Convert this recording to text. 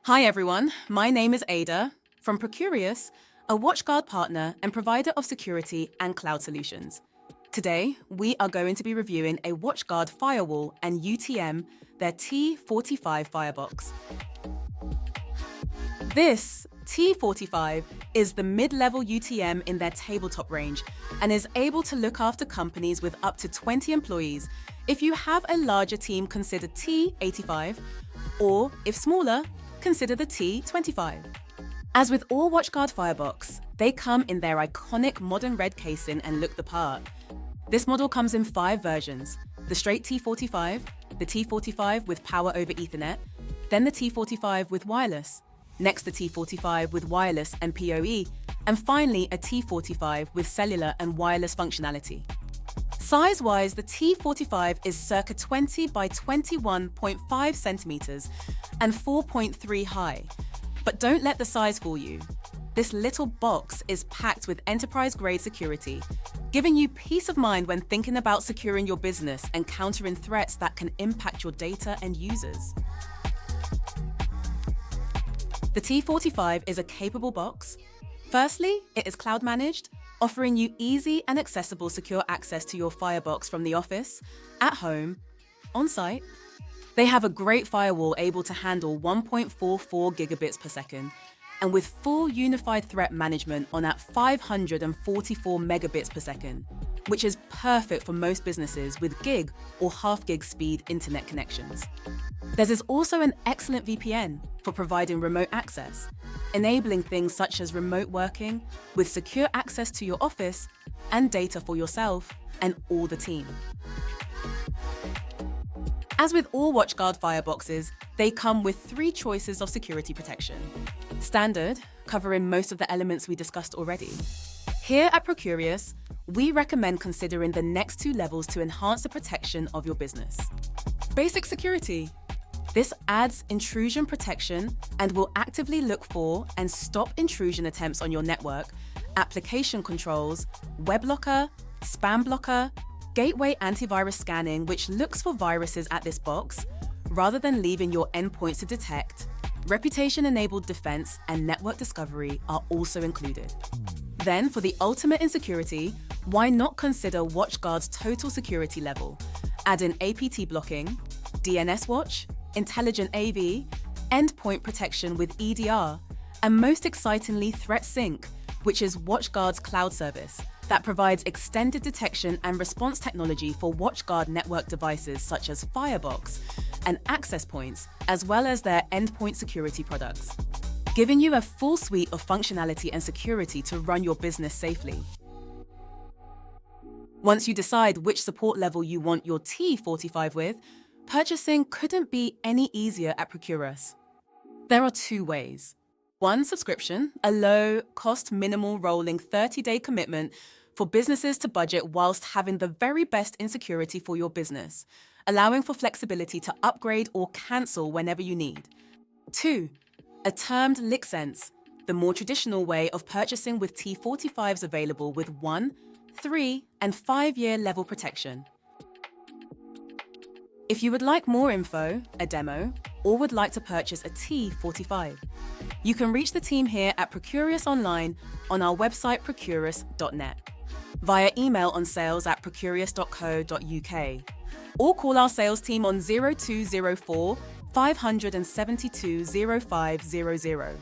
Hi everyone, my name is Ada from Procureus, a WatchGuard partner and provider of security and cloud solutions. Today, we are going to be reviewing a WatchGuard firewall and UTM, their T45 Firebox. This T45 is the mid-level UTM in their tabletop range and is able to look after companies with up to 20 employees. If you have a larger team, consider T85, or if smaller, consider the T25. As with all WatchGuard Firebox, they come in their iconic modern red casing and look the part. This model comes in 5 versions: the straight T45, the T45 with power over Ethernet, then the T45 with wireless, next the T45 with wireless and PoE, and finally a T45 with cellular and wireless functionality. Size-wise, the T45 is circa 20 by 21.5 centimeters and 4.3 high. But don't let the size fool you. This little box is packed with enterprise-grade security, giving you peace of mind when thinking about securing your business and countering threats that can impact your data and users. The T45 is a capable box. Firstly, it is cloud-managed, offering you easy and accessible secure access to your Firebox from the office, at home, on-site. They have a great firewall able to handle 1.44 gigabits per second, and with full unified threat management on at 544 megabits per second, which is perfect for most businesses with gig or half-gig speed internet connections. Theirs is also an excellent VPN for providing remote access, enabling things such as remote working with secure access to your office and data for yourself and all the team. As with all WatchGuard Fireboxes, they come with 3 choices of security protection. Standard, covering most of the elements we discussed already. Here at Procureus, we recommend considering the next 2 levels to enhance the protection of your business. Basic security. This adds intrusion protection and will actively look for and stop intrusion attempts on your network, application controls, web blocker, spam blocker, gateway antivirus scanning, which looks for viruses at this box, rather than leaving your endpoints to detect. Reputation-enabled defense and network discovery are also included. Then, for the ultimate in security, why not consider WatchGuard's total security level? Add in APT blocking, DNS watch, intelligent AV, endpoint protection with EDR, and most excitingly, Threat Sync, which is WatchGuard's cloud service that provides extended detection and response technology for WatchGuard network devices such as Firebox and access points, as well as their endpoint security products, giving you a full suite of functionality and security to run your business safely. Once you decide which support level you want your T45 with, purchasing couldn't be any easier at Procureus. There are 2 ways. 1, subscription, a low-cost, minimal rolling 30-day commitment for businesses to budget whilst having the very best in security for your business, allowing for flexibility to upgrade or cancel whenever you need. 2, a termed license, the more traditional way of purchasing with T45s available with 1, 3, and 5-year level protection. If you would like more info, a demo, or would like to purchase a T45, you can reach the team here at Procureus online on our website procureus.net, via email on sales@procureus.co.uk, or call our sales team on 0204 572 0500.